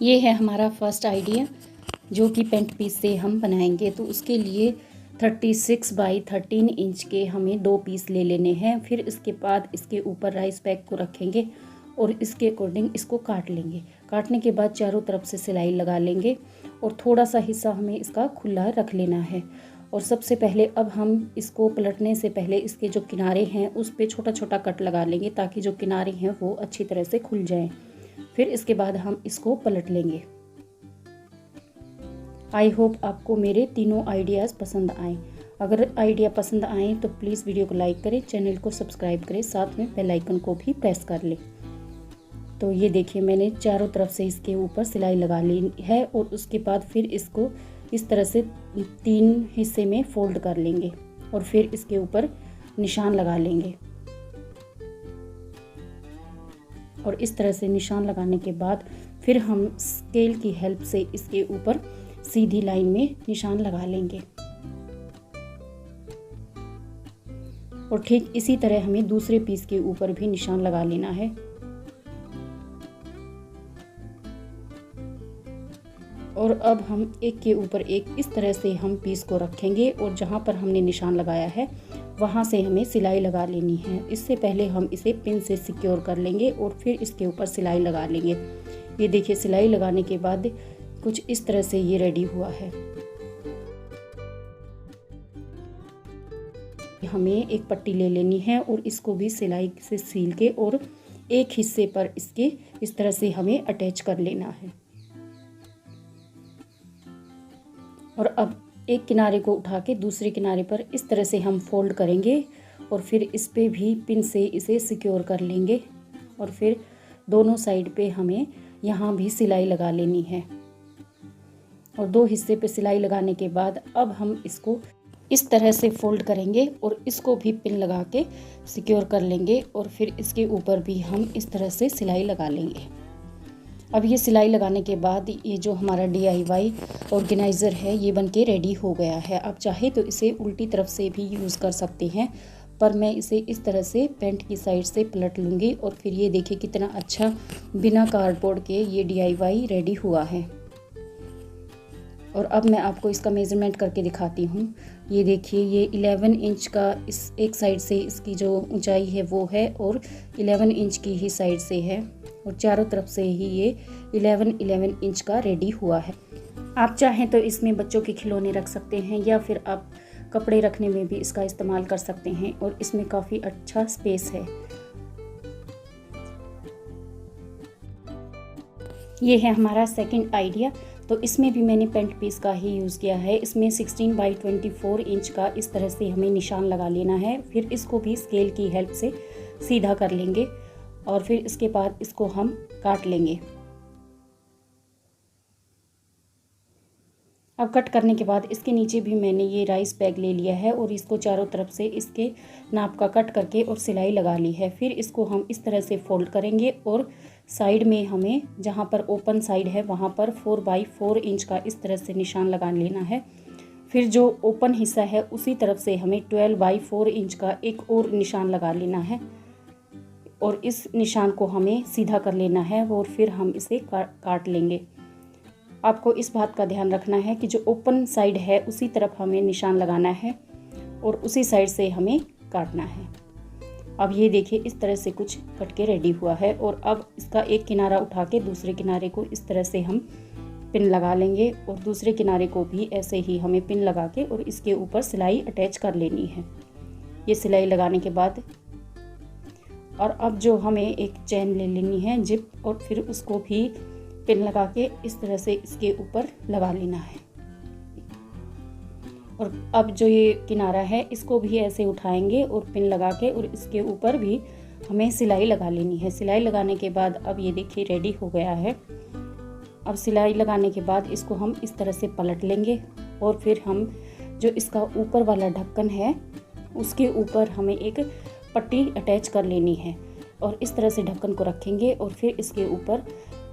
ये है हमारा फर्स्ट आइडिया जो कि पेंट पीस से हम बनाएंगे। तो उसके लिए 36 बाई 13 इंच के हमें 2 पीस ले लेने हैं। फिर इसके बाद इसके ऊपर राइस बैग को रखेंगे और इसके अकॉर्डिंग इसको काट लेंगे। काटने के बाद चारों तरफ से सिलाई लगा लेंगे और थोड़ा सा हिस्सा हमें इसका खुला रख लेना है। और सबसे पहले अब हम इसको पलटने से पहले इसके जो किनारे हैं उस पे छोटा छोटा कट लगा लेंगे ताकि जो किनारे हैं वो अच्छी तरह से खुल जाएं। फिर इसके बाद हम इसको पलट लेंगे। आई होप आपको मेरे तीनों आइडियाज़ पसंद आए। अगर आइडिया पसंद आए तो प्लीज़ वीडियो को लाइक करें, चैनल को सब्सक्राइब करें, साथ में बेल आइकन को भी प्रेस कर लें। तो ये देखिए मैंने चारों तरफ से इसके ऊपर सिलाई लगा ली है और उसके बाद फिर इसको इस तरह से 3 हिस्से में फोल्ड कर लेंगे और फिर इसके ऊपर निशान लगा लेंगे। और इस तरह से निशान लगाने के बाद फिर हम स्केल की हेल्प से इसके ऊपर सीधी लाइन में निशान लगा लेंगे। और ठीक इसी तरह हमें दूसरे पीस के ऊपर भी निशान लगा लेना है। और अब हम एक के ऊपर एक इस तरह से हम पीस को रखेंगे और जहाँ पर हमने निशान लगाया है वहाँ से हमें सिलाई लगा लेनी है। इससे पहले हम इसे पिन से सिक्योर कर लेंगे और फिर इसके ऊपर सिलाई लगा लेंगे। ये देखिए सिलाई लगाने के बाद कुछ इस तरह से ये रेडी हुआ है। हमें एक पट्टी ले लेनी है और इसको भी सिलाई से सील के और एक हिस्से पर इसके इस तरह से हमें अटैच कर लेना है। और अब एक किनारे को उठा के दूसरे किनारे पर इस तरह से हम फोल्ड करेंगे और फिर इस पे भी पिन से इसे सिक्योर कर लेंगे। और फिर दोनों साइड पे हमें यहाँ भी सिलाई लगा लेनी है। और 2 हिस्से पे सिलाई लगाने के बाद अब हम इसको इस तरह से फोल्ड करेंगे और इसको भी पिन लगा के सिक्योर कर लेंगे और फिर इसके ऊपर भी हम इस तरह से सिलाई लगा लेंगे। अब ये सिलाई लगाने के बाद ये जो हमारा DIY ऑर्गेनाइज़र है ये बनके रेडी हो गया है। आप चाहे तो इसे उल्टी तरफ से भी यूज़ कर सकते हैं, पर मैं इसे इस तरह से पेंट की साइड से पलट लूँगी। और फिर ये देखिए कितना अच्छा बिना कार्डबोर्ड के ये DIY रेडी हुआ है। और अब मैं आपको इसका मेज़रमेंट करके दिखाती हूँ। ये देखिए ये 11 इंच का इस एक साइड से इसकी जो ऊंचाई है वो है और 11 इंच की ही साइड से है और चारों तरफ से ही ये 11 इंच का रेडी हुआ है। आप चाहें तो इसमें बच्चों के खिलौने रख सकते हैं या फिर आप कपड़े रखने में भी इसका इस्तेमाल कर सकते हैं और इसमें काफ़ी अच्छा स्पेस है। ये है हमारा सेकंड आइडिया। तो इसमें भी मैंने पेंट पीस का ही यूज़ किया है। इसमें 16 बाई 24 इंच का इस तरह से हमें निशान लगा लेना है। फिर इसको भी स्केल की हेल्प से सीधा कर लेंगे और फिर इसके बाद इसको हम काट लेंगे। अब कट करने के बाद इसके नीचे भी मैंने ये राइस बैग ले लिया है और इसको चारों तरफ से इसके नाप का कट करके और सिलाई लगा ली है। फिर इसको हम इस तरह से फोल्ड करेंगे और साइड में हमें जहाँ पर ओपन साइड है वहाँ पर 4 बाई 4 इंच का इस तरह से निशान लगा लेना है। फिर जो ओपन हिस्सा है उसी तरफ से हमें 12 बाई 4 इंच का एक और निशान लगा लेना है और इस निशान को हमें सीधा कर लेना है और फिर हम इसे काट लेंगे। आपको इस बात का ध्यान रखना है कि जो ओपन साइड है उसी तरफ हमें निशान लगाना है और उसी साइड से हमें काटना है। अब ये देखिए इस तरह से कुछ कट के रेडी हुआ है और अब इसका एक किनारा उठा के दूसरे किनारे को इस तरह से हम पिन लगा लेंगे और दूसरे किनारे को भी ऐसे ही हमें पिन लगा के और इसके ऊपर सिलाई अटैच कर लेनी है। ये सिलाई लगाने के बाद और अब जो हमें एक चैन ले लेनी है जिप और फिर उसको भी पिन लगा के इस तरह से इसके ऊपर लगा लेना है। और अब जो ये किनारा है इसको भी ऐसे उठाएंगे और पिन लगा के और इसके ऊपर भी हमें सिलाई लगा लेनी है। सिलाई लगाने के बाद अब ये देखिए रेडी हो गया है। अब सिलाई लगाने के बाद इसको हम इस तरह से पलट लेंगे और फिर हम जो इसका ऊपर वाला ढक्कन है उसके ऊपर हमें एक पट्टी अटैच कर लेनी है और इस तरह से ढक्कन को रखेंगे और फिर इसके ऊपर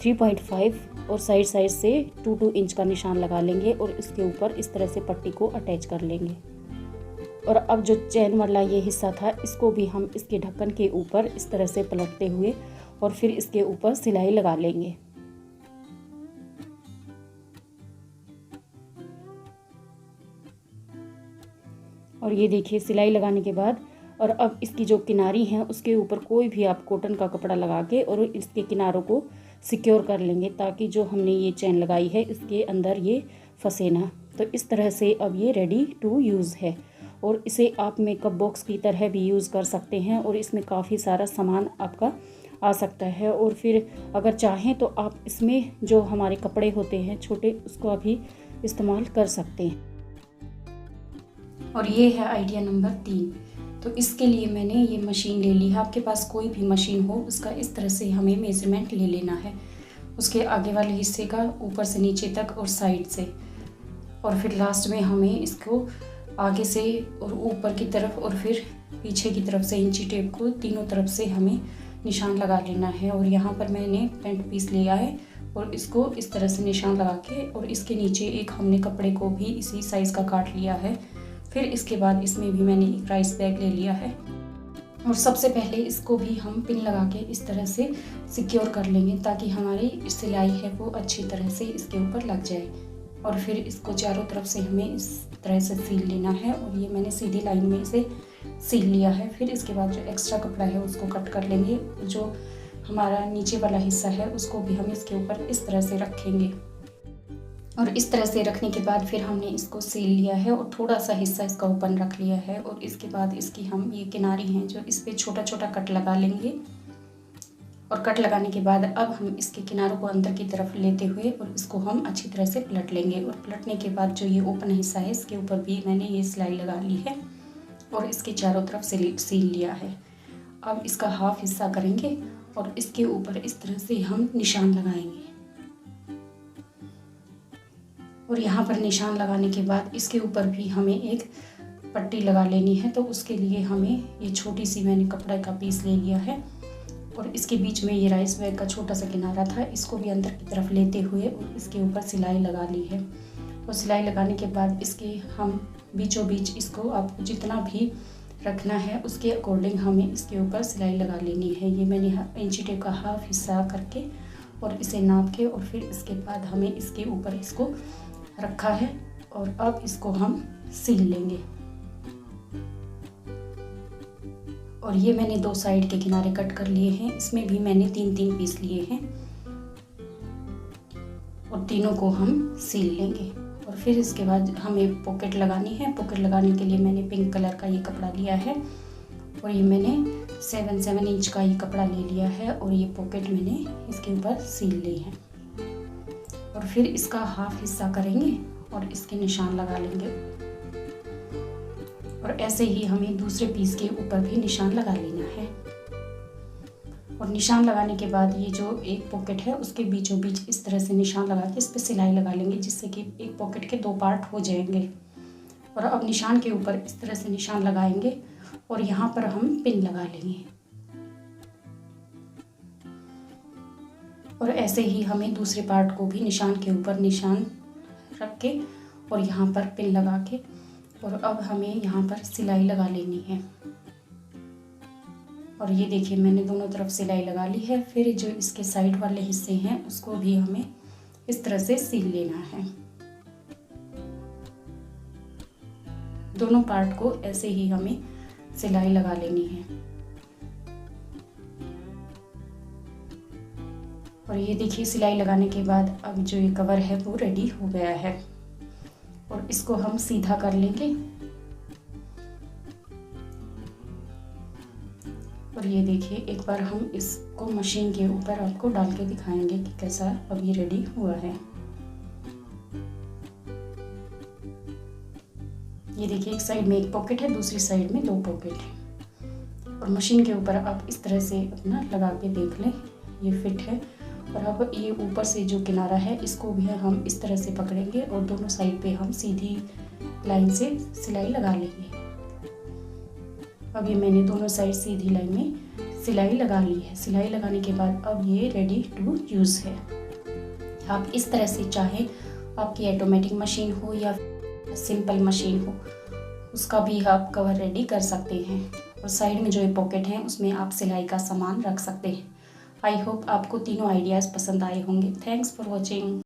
3.5 और साइड से 2 इंच का निशान लगा लेंगे और इसके ऊपर इस तरह से पट्टी को अटैच कर लेंगे। और अब जो चैन वाला ये हिस्सा था इसको भी हम इसके ढक्कन के ऊपर इस तरह से पलटते हुए और फिर इसके ऊपर सिलाई लगा लेंगे। और ये देखिए सिलाई लगाने के बाद, और अब इसकी जो किनारी हैं उसके ऊपर कोई भी आप कॉटन का कपड़ा लगा के और इसके किनारों को सिक्योर कर लेंगे, ताकि जो हमने ये चैन लगाई है इसके अंदर ये फंसे ना। तो इस तरह से अब ये रेडी टू यूज़ है, और इसे आप मेकअप बॉक्स की तरह भी यूज़ कर सकते हैं, और इसमें काफ़ी सारा सामान आपका आ सकता है। और फिर अगर चाहें तो आप इसमें जो हमारे कपड़े होते हैं छोटे, उसको भी इस्तेमाल कर सकते हैं। और ये है आइडिया नंबर 3। तो इसके लिए मैंने ये मशीन ले ली है। आपके पास कोई भी मशीन हो, उसका इस तरह से हमें मेज़रमेंट ले लेना है, उसके आगे वाले हिस्से का, ऊपर से नीचे तक और साइड से। और फिर लास्ट में हमें इसको आगे से और ऊपर की तरफ और फिर पीछे की तरफ से इंची टेप को तीनों तरफ से हमें निशान लगा लेना है। और यहाँ पर मैंने पेंट पीस लिया है और इसको इस तरह से निशान लगा के, और इसके नीचे एक हमने कपड़े को भी इसी साइज़ का काट लिया है। फिर इसके बाद इसमें भी मैंने एक राइस बैग ले लिया है, और सबसे पहले इसको भी हम पिन लगा के इस तरह से सिक्योर कर लेंगे, ताकि हमारी सिलाई है वो अच्छी तरह से इसके ऊपर लग जाए। और फिर इसको चारों तरफ से हमें इस तरह से सील लेना है, और ये मैंने सीधी लाइन में इसे सील लिया है। फिर इसके बाद जो एक्स्ट्रा कपड़ा है उसको कट कर लेंगे, जो हमारा नीचे वाला हिस्सा है उसको भी हम इसके ऊपर इस तरह से रखेंगे। और इस तरह से रखने के बाद फिर हमने इसको सील लिया है और थोड़ा सा हिस्सा इसका ओपन रख लिया है। और इसके बाद इसकी हम ये किनारी हैं जो इस पर छोटा छोटा कट लगा लेंगे। और कट लगाने के बाद अब हम इसके किनारों को अंदर की तरफ लेते हुए और इसको हम अच्छी तरह से पलट लेंगे। और पलटने के बाद जो ये ओपन हिस्सा है इसके ऊपर भी मैंने ये सिलाई लगा ली है और इसके चारों तरफ से सील लिया है। अब इसका हाफ हिस्सा करेंगे और इसके ऊपर इस तरह से हम निशान लगाएंगे। और यहाँ पर निशान लगाने के बाद इसके ऊपर भी हमें एक पट्टी लगा लेनी है। तो उसके लिए हमें ये छोटी सी मैंने कपड़े का पीस ले लिया है, और इसके बीच में ये राइस बैग का छोटा सा किनारा था, इसको भी अंदर की तरफ लेते हुए और इसके ऊपर सिलाई लगा ली है। और सिलाई लगाने के बाद इसके हम बीचों बीच इसको आपको जितना भी रखना है उसके अकॉर्डिंग हमें इसके ऊपर सिलाई लगा लेनी है। ये मैंने इंची टेप का हाफ हिस्सा करके और इसे नाप के, और फिर इसके बाद हमें इसके ऊपर इसको रखा है। और अब इसको हम सील लेंगे। और ये मैंने 2 साइड के किनारे कट कर लिए हैं, इसमें भी मैंने 3-3 पीस लिए हैं, और तीनों को हम सील लेंगे। और फिर इसके बाद हमें पॉकेट लगानी है। पॉकेट लगाने के लिए मैंने पिंक कलर का ये कपड़ा लिया है, और ये मैंने 7 इंच का ये कपड़ा ले लिया है, और ये पॉकेट मैंने इसके ऊपर सील ली है। और फिर इसका हाफ हिस्सा करेंगे और इसके निशान लगा लेंगे। और ऐसे ही हमें दूसरे पीस के ऊपर भी निशान लगा लेना है। और निशान लगाने के बाद ये जो एक पॉकेट है उसके बीचों बीच इस तरह से निशान लगा के इस पर सिलाई लगा लेंगे, जिससे कि एक पॉकेट के 2 पार्ट हो जाएंगे। और अब निशान के ऊपर इस तरह से निशान लगाएंगे और यहाँ पर हम पिन लगा लेंगे। और ऐसे ही हमें दूसरे पार्ट को भी निशान के ऊपर निशान रख के और यहाँ पर पिन लगा के, और अब हमें यहाँ पर सिलाई लगा लेनी है। और ये देखिए मैंने दोनों तरफ सिलाई लगा ली है। फिर जो इसके साइड वाले हिस्से हैं उसको भी हमें इस तरह से सील लेना है। दोनों पार्ट को ऐसे ही हमें सिलाई लगा लेनी है। और ये देखिए सिलाई लगाने के बाद अब जो ये कवर है वो रेडी हो गया है, और इसको हम सीधा कर लेंगे। और ये देखिए एक बार हम इसको मशीन के ऊपर आपको डाल के दिखाएंगे कि कैसा अब ये रेडी हुआ है। ये देखिए एक साइड में एक पॉकेट है, दूसरी साइड में 2 पॉकेट है। और मशीन के ऊपर आप इस तरह से अपना लगा के देख लें, ये फिट है। और अब ये ऊपर से जो किनारा है इसको भी हम इस तरह से पकड़ेंगे और दोनों साइड पे हम सीधी लाइन से सिलाई लगा लेंगे। अब ये मैंने दोनों साइड सीधी लाइन में सिलाई लगा ली है। सिलाई लगाने के बाद अब ये रेडी टू यूज़ है। आप इस तरह से चाहे आपकी ऑटोमेटिक मशीन हो या सिंपल मशीन हो, उसका भी आप कवर रेडी कर सकते हैं। और साइड में जो ये पॉकेट है उसमें आप सिलाई का सामान रख सकते हैं। आई होप आपको तीनों आइडियाज़ पसंद आए होंगे। Thanks for watching.